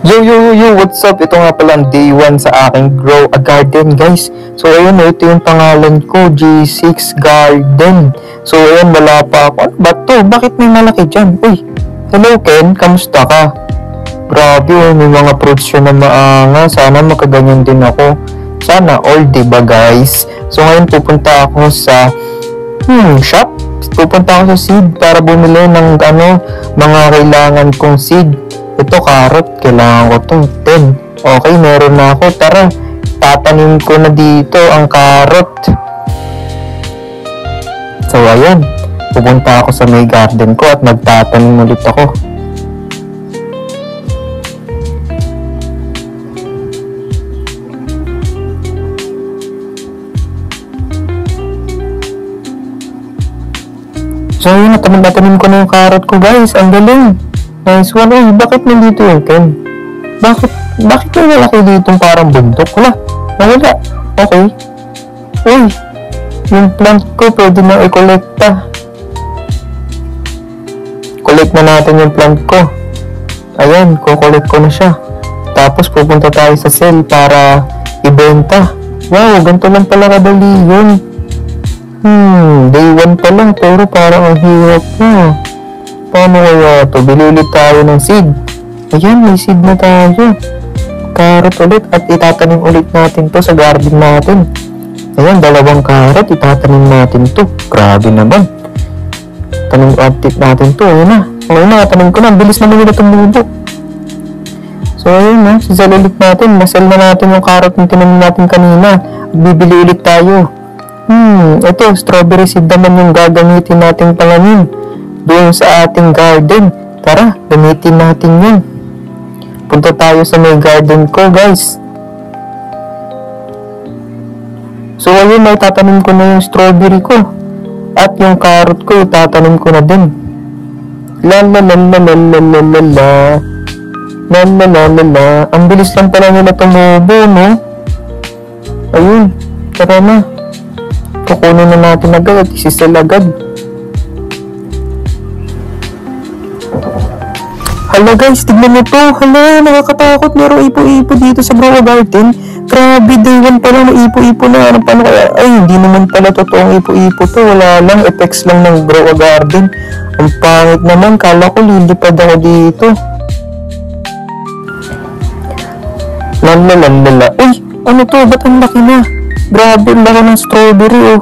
What's up? Ito nga pala ang day 1 sa aking Grow a Garden, guys. So, ayun, ito yung pangalan ko, G6 Garden. So, ayun, wala pa ako. Ano ba to? Bakit may malaki dyan? Uy, hello Ken, kamusta ka? Grabe, may mga fruits yun na maanga. Sana makaganyan din ako. Sana all, diba guys? So, ngayon pupunta ako sa shop. Pupunta ako sa seed para bumili ng mga kailangan kong seed. Ito, carrot. Kailangan ko to. 10. Okay, meron na ako. Tara, tatanim ko na dito ang carrot. So, ayan. Pupunta ako sa may garden ko at magtatanim ulit ako. So, ayun. Natanim ko na yung carrot ko, guys. Ang galing. Nice one. Uy, bakit nandito yung Ken? Bakit yung lalaki dito parang bundok? Nawala. Okay. Uy, yung plant ko pwede na i-collecta. Collect na natin yung plant ko. Ayan, kukolect ko na siya. Tapos pupunta tayo sa sale para ibenta. Wow, ganito lang pala kadali yun. Day 1 pa lang pero parang ang hirap na. Paano kaya ito? Bili ulit tayo ng seed. Ayan, may seed na tayo. Carrot ulit at itatanim ulit natin to sa garden natin. Ayan, 2 carrot, itatanim natin to. Grabe naman. Tanim update natin to. Ayan na. Okay na, tanim ko na. Bilis naman nila tumubo. So, ayun na. Sisal ulit natin. Nasal na natin yung carrot na tinanim natin kanina. Bibili ulit tayo. Ito, strawberry seed naman yung gagamitin nating panganin doon sa ating garden. Tara, gamitin natin yun. Punta tayo sa may garden ko, guys. So, ayun na, tatanim ko na yung strawberry ko. At yung carrot ko, tatanim ko na din. Ang bilis lang pala nila tumubo, no? Ayun, tara na. Kukunin na natin agad at isisel agad. Hala guys, tignan mo to. Hala, nakakatakot. Merong ipo-ipo dito sa Grow a Garden. Grabe, day 1 pa lang ipo-ipo na. Paano kaya? Ay, hindi naman pala totoong ipo-ipo to. Wala lang, effects lang ng Grow a Garden. Ang pangit naman. Kala ko lilipad ako dito. Uy, ano to? Ba't ang laki na? Grabe, ang laki ng strawberry oh.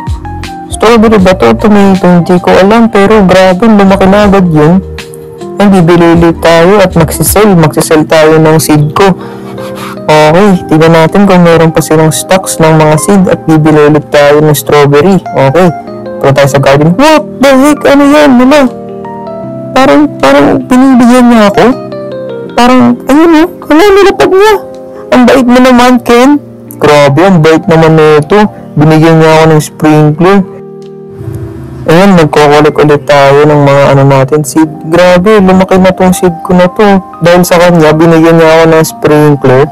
Strawberry ba to? Tomato, hindi ko alam. Pero grabe, lumaki na agad yun. Ay, bibili ulit tayo at magsisell tayo ng seed ko. Okay, tignan natin kung meron pa silang stocks ng mga seed at bibili ulit tayo ng strawberry. Okay, punta tayo sa garden. What the heck? Ano yan? Parang binibigyan niya ako. Parang, ayun oh, nilapag niya. Ang bait mo naman, Ken. Grabe, ang bait naman nito. Binigyan niya ako ng sprinkler. Ayan, nagko-collect ulit tayo ng mga natin, seed. Grabe, lumaki na tong seed ko na to. Dahil sa kanya, binigyan niya ako ng sprinkler.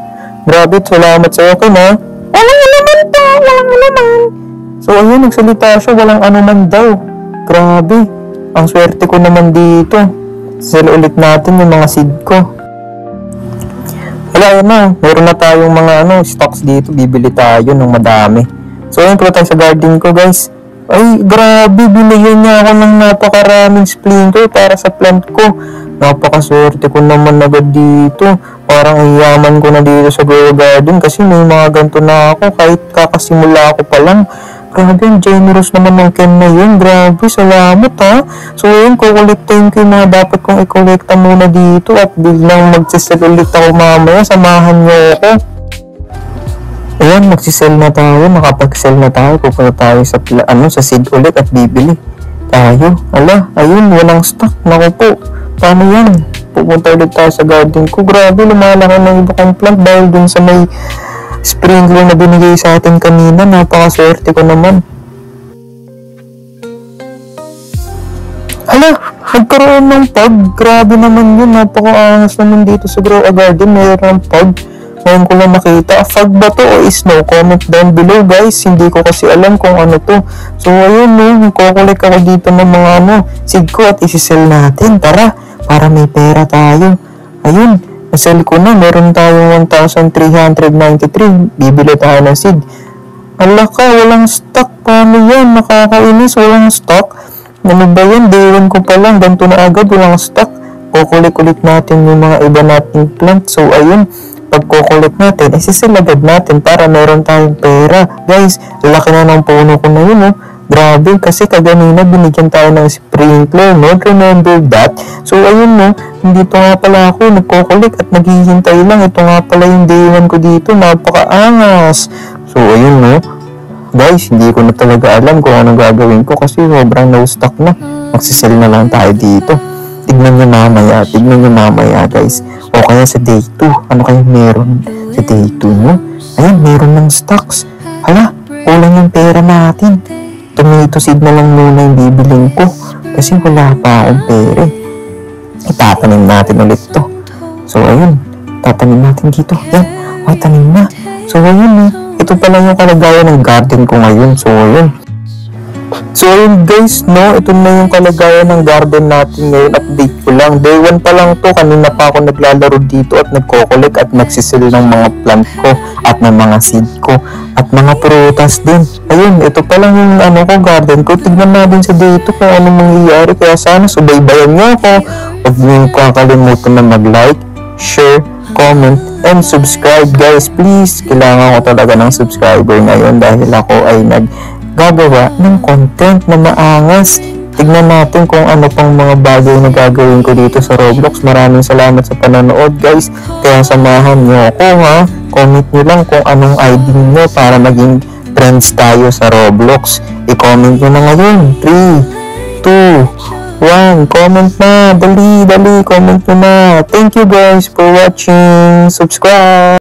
Grabe, salamat sa iyo, Ken, ha? Walang alaman to, walang alaman. So, ayun, nagsalita siya, walang anuman daw. Grabe, ang swerte ko naman dito. Sell ulit natin yung mga seed ko. Wala, na, meron na tayong mga stocks dito. Bibili tayo ng madami. So, ayun, punta tayo sa garden ko, guys. Ay, grabe, binigyan niya ako ng napakaraming sprinkler para sa plant ko. Napakaswerte ko naman agad dito. Parang iyaman ko na dito sa Grow a Garden kasi may mga ganito na ako kahit kakasimula ako pa lang. Grabe, ang generous naman ng Ken na yun. Grabe, salamat ha. So yun, kukolektahin ko yung mga dapat kong i-collecta muna dito at biglang magsisell ulit ako mamaya. Samahan niyo ako. Ayan, magsisell na tayo, makapag-sell na tayo, pupunta tayo sa seed ulit at bibili tayo. Ayun, walang stock. Naku po, paano yan? Pupunta ulit tayo sa garden ko. Grabe, lumalaki ng iba kong plant dahil dun sa may sprinkler na binigay sa atin kanina. Napakaswerte ko naman. Nagkaroon ng pug. Grabe naman yun, napaka-angas naman dito sa Grow a Garden. Mayroon ng pug. Ngayon ko lang nakita. Fog ba to o snow? Comment down below, guys. Hindi ko kasi alam kung ano to. So ayun, kukulik ako dito ng mga seed ko at isisell natin. Tara, para may pera tayo. Ayun, Nasell ko na, meron tayong 1,393. Bibili tayo ng seed. Ala ka, walang stock. Paano yan? Nakakainis, walang stock. Ano ba yan? Day 1 ko pa lang. Ganito na agad, walang stock. Kukulik-kulik natin yung mga iba nating plant. So, ayun. Pag kukulik natin, isisil agad natin para meron tayong pera. Guys, laki na ng puno ko na yun, oh. Grabe, kasi kaganina binigyan tayo ng sprinkler, no? Remember that? So, ayun, no? Dito nga pala ako, nagkukulik at naghihintay lang. Ito nga pala yung day 1 ko dito. Napakaangas. So, ayun, no? Guys, hindi ko na talaga alam kung anong gagawin ko kasi sobrang no stock na. Magsisell na lang tayo dito. Tignan nyo mamaya, guys. O kaya sa day 2, ano kayo meron sa day 2, no? Ayun, meron ng stocks. Hala, kulang yung pera natin. Tomato seed na lang muna yung bibiling ko kasi wala pa akong pera. Itatanim natin ulit to. So, ayun. Tatanim natin dito. Yan. Ay, tanim na. So, ayun, ito pala yung kalagayan ng garden ko ngayon. So, ayun. So, ayun guys, no? Ito na yung kalagayan ng garden natin ngayon. Update ko lang. Day 1 pa lang to. Kanina pa ako naglalaro dito at nagkukulik at nagsisil ng mga plant ko at ng mga seed ko at mga prutas din. Ayun, ito pa lang yung garden ko. Tignan natin sa dito kung anong mangyayari. Kaya sana subaybayan nyo ako. Huwag nyo kakalimutan na mag-like, share, comment, and subscribe guys. Please, kailangan ko talaga ng subscriber ngayon dahil ako ay naggagawa ng content na maangas. Tignan natin kung ano pang mga bagay na gagawin ko dito sa Roblox. Maraming salamat sa panonood guys. Kaya samahan nyo ako ha. Comment nyo lang kung anong ID nyo para maging friends tayo sa Roblox. I-comment nyo na ngayon. 3, 2, 1. Comment na. Dali. Comment nyo na. Thank you guys for watching. Subscribe.